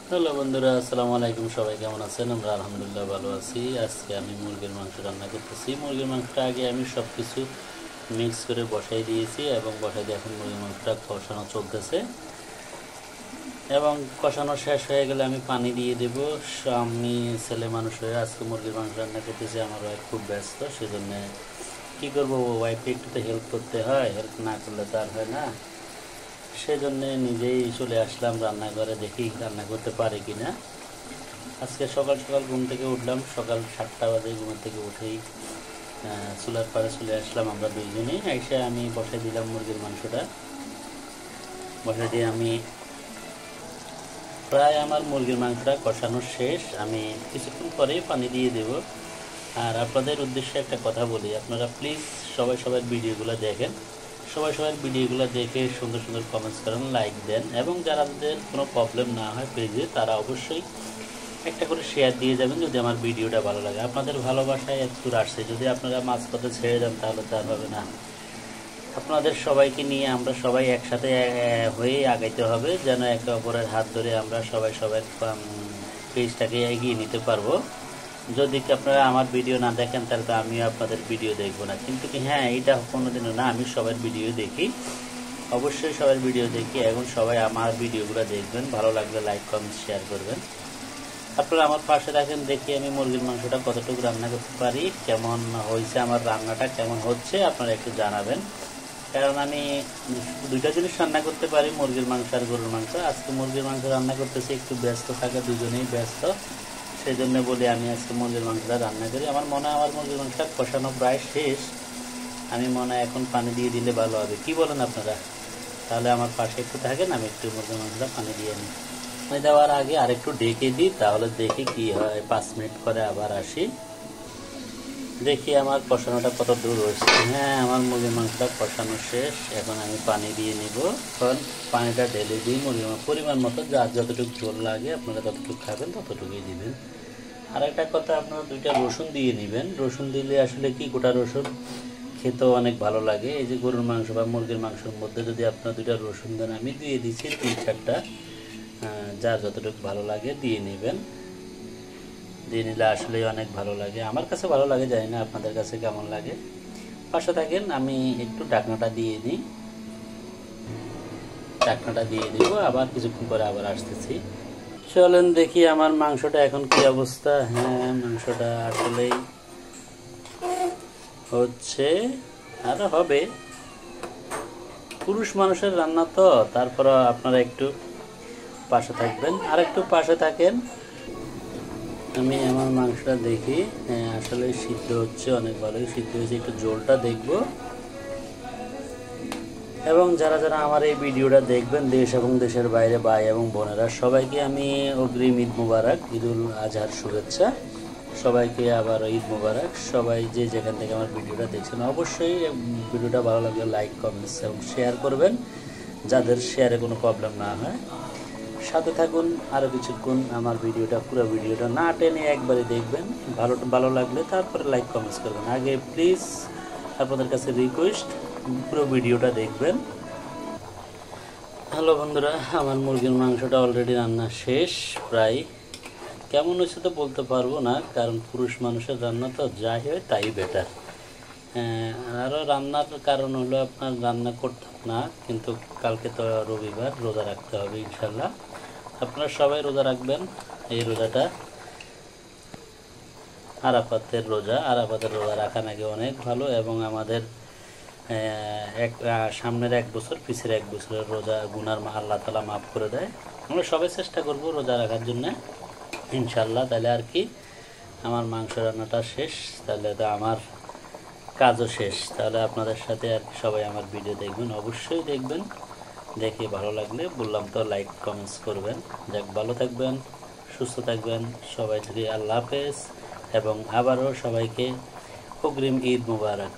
Hello বন্ধুরা, আসসালামু আলাইকুম। সবাই কেমন আছেন? আমরা আলহামদুলিল্লাহ ভালো আছি। আজকে আমি মুরগির মাংস রান্না করতেছি। মুরগির মাংসটা আগে আমি সব কিছু মিক্স করে বসাই দিয়েছি এবং বসাই দিয়ে এখন মুরগির মাংসটা কষানো চলতেছে এবং কষানো শেষ হয়ে গেলে আমি পানি দিয়ে দেব। আমি ছেলে মানুষ হয়ে আজকে মুরগির মাংস রান্না করতেছি। আমার ওয়াইফ খুব ব্যস্ত, সেজন্য কী করবো, ওয়াইফকে একটু তো হেল্প করতে হয়, হেল্প না করলে তো আর হয় না। সেজন্যে নিজেই চলে আসলাম রান্নাঘরে, দেখি রান্না করতে পারি কি না। আজকে সকাল সকাল ঘুম থেকে উঠলাম, সকাল 7টা বাজে ঘুমের থেকে উঠেই চুলার পাড়ে চলে আসলাম আমরা দুইজনেই। এসে আমি বসাই দিলাম মুরগির মাংসটা। বসাই দিয়ে আমি প্রায় আমার মুরগির মাংসটা কষানো শেষ। আমি কিছুক্ষণ পরেই পানি দিয়ে দেব। আর আপনাদের উদ্দেশ্যে একটা কথা বলি, আপনারা প্লিজ সবাই ভিডিওগুলো দেখেন, সবাই ভিডিওগুলো দেখে সুন্দর সুন্দর কমেন্টস করেন, লাইক দেন এবং যাদের কোনো প্রবলেম না হয় পেজে, তারা অবশ্যই একটা করে শেয়ার দিয়ে যাবেন যদি আমার ভিডিওটা ভালো লাগে। আপনাদের ভালোবাসায় একটু আসছে, যদি আপনারা মাঝপথে ছেড়ে দেন তাহলে তো আর হবে না। আপনাদের সবাইকে নিয়ে আমরা সবাই একসাথে হয়ে আগাইতে হবে, যেন একে অপরের হাত ধরে আমরা সবাই পেজটাকে এগিয়ে নিতে পারবো। যদি আপনারা আমার ভিডিও না দেখেন তাহলে তো আমিও আপনাদের ভিডিও দেখবো না। কিন্তু কি হ্যাঁ, এটা কোনোদিনও না, আমি সবার ভিডিও দেখি, অবশ্যই সবার ভিডিও দেখি। এখন সবাই আমার ভিডিওগুলো দেখবেন, ভালো লাগলে লাইক কমেন্ট শেয়ার করবেন। আপনারা আমার পাশে রাখেন, দেখি আমি মুরগির মাংসটা কতটুকু রান্না করতে পারি, কেমন হয়েছে আমার রান্নাটা, কেমন হচ্ছে আপনারা একটু জানাবেন। কারণ আমি দুইটা জিনিস রান্না করতে পারি, মুরগির মাংস আর গরুর মাংস। আজকে মুরগির মাংস রান্না করতেছি, একটু ব্যস্ত থাকে, দুজনেই ব্যস্ত, সেই জন্য বলি আমি আজকে মুরগির মাংসটা রান্না করি। আমার মনে হয় আমার মুরগির মাংসটা কষানো প্রায় শেষ। আমি মনে হয় এখন পানি দিয়ে দিলে ভালো হবে, কি বলেন আপনারা? তাহলে আমার পাশে একটু থাকেন, আমি একটু মুরগির মাংসটা পানি দিয়ে নিই। পানি দেওয়ার আগে আরেকটু ঢেকে দিই, তাহলে দেখি কি হয়। 5 মিনিট পরে আবার আসি, দেখি আমার কষানোটা কত দূর হয়েছে। হ্যাঁ, আমার মুরগির মাংসটা কষানো শেষ। এখন আমি পানি দিয়ে নিব। কারণ পানিটা ঢেলে দিই মুরগির মাংস পরিমাণ মতো, যার যতটুকু ঝোল লাগে আপনারা যতটুকু খাবেন ততটুকুই দিবেন। আর একটা কথা, আপনারা 2টা রসুন দিয়ে নেবেন। রসুন দিলে আসলে কি, গোটা রসুন খেতেও অনেক ভালো লাগে। এই যে গরুর মাংস বা মুরগির মাংসের মধ্যে যদি আপনারা 2টা রসুন দেন, আমি দিয়ে দিচ্ছি 3-4টা, যার যতটুকু ভালো লাগে দিয়ে নেবেন। দিয়ে নিলে আসলে অনেক ভালো লাগে, আমার কাছে ভালো লাগে, জানি না আপনাদের কাছে কেমন লাগে। পাশে থাকেন, আমি একটু ঢাকনাটা দিয়ে দিই। ঢাকনাটা দিয়ে দিব, আবার কিছুক্ষণ পরে আবার আসতেছি। চলেন দেখি আমার মাংসটা এখন কি অবস্থা। হ্যাঁ, মাংসটা আসলেই হচ্ছে, আরো হবে। পুরুষ মানুষের রান্না তো, তারপর আপনারা একটু পাশে থাকবেন, আর একটু পাশে থাকেন। আমি আমার মাংসটা দেখি, হ্যাঁ আসলে সিদ্ধ হচ্ছে, অনেক ভালোই সিদ্ধ হয়েছে। একটু ঝোলটা দেখব। এবং যারা যারা আমার এই ভিডিওটা দেখবেন, দেশ এবং দেশের বাইরে ভাই এবং বোনেরা, সবাইকে আমি অগ্রিম ঈদ মুবারক, ঈদুল আজহার শুভেচ্ছা। সবাইকে আবার ঈদ মুবারক। সবাই যে যেখান থেকে আমার ভিডিওটা দেখছেন, অবশ্যই ভিডিওটা ভালো লাগলে লাইক কমেন্টস এবং শেয়ার করবেন, যাদের শেয়ারে কোনো প্রবলেম না হয়। সাথে থাকুন আরও কিছুক্ষণ, আমার ভিডিওটা পুরো ভিডিওটা না টেনে একবারে দেখবেন। ভালো লাগলে তারপরে লাইক কমেন্টস করবেন। আগে প্লিজ আপনাদের কাছে রিকোয়েস্ট, পুরো ভিডিওটা দেখবেন। হ্যালো বন্ধুরা, আমার মুরগির মাংসটা অলরেডি রান্না শেষ প্রায়। কেমন হয়েছে তো বলতে পারবো না, কারণ পুরুষ মানুষের রান্না তো যাই হয় তাই বেটার। আরও রান্নার কারণ হলো আপনার রান্না করতাম না, কিন্তু কালকে তো রবিবার, রোজা রাখতে হবে ইনশাল্লাহ। আপনারা সবাই রোজা রাখবেন। এই রোজাটা আরাফাতের রোজা। আরাফাতের রোজা রাখা নাকি অনেক ভালো, এবং আমাদের সামনের 1 বছর পিছের 1 বছরের রোজা গুনার আল্লাহ তাআলা মাফ করে দেয়। আমরা সবাই চেষ্টা করব রোজা রাখার জন্য ইনশাল্লাহ। তাহলে আর কি, আমার মাংস রান্নাটা শেষ, তাহলে তো আমার কাজও শেষ। তাহলে আপনাদের সাথে আর সবাই আমার ভিডিও দেখবেন, অবশ্যই দেখবেন। দেখে ভালো লাগলে বললাম তো লাইক কমেন্টস করবেন। যাক, ভালো থাকবেন, সুস্থ থাকবেন সবাই থেকে। আল্লাহ হাফেজ এবং আবারও সবাইকে অগ্রিম ঈদ মুবারক।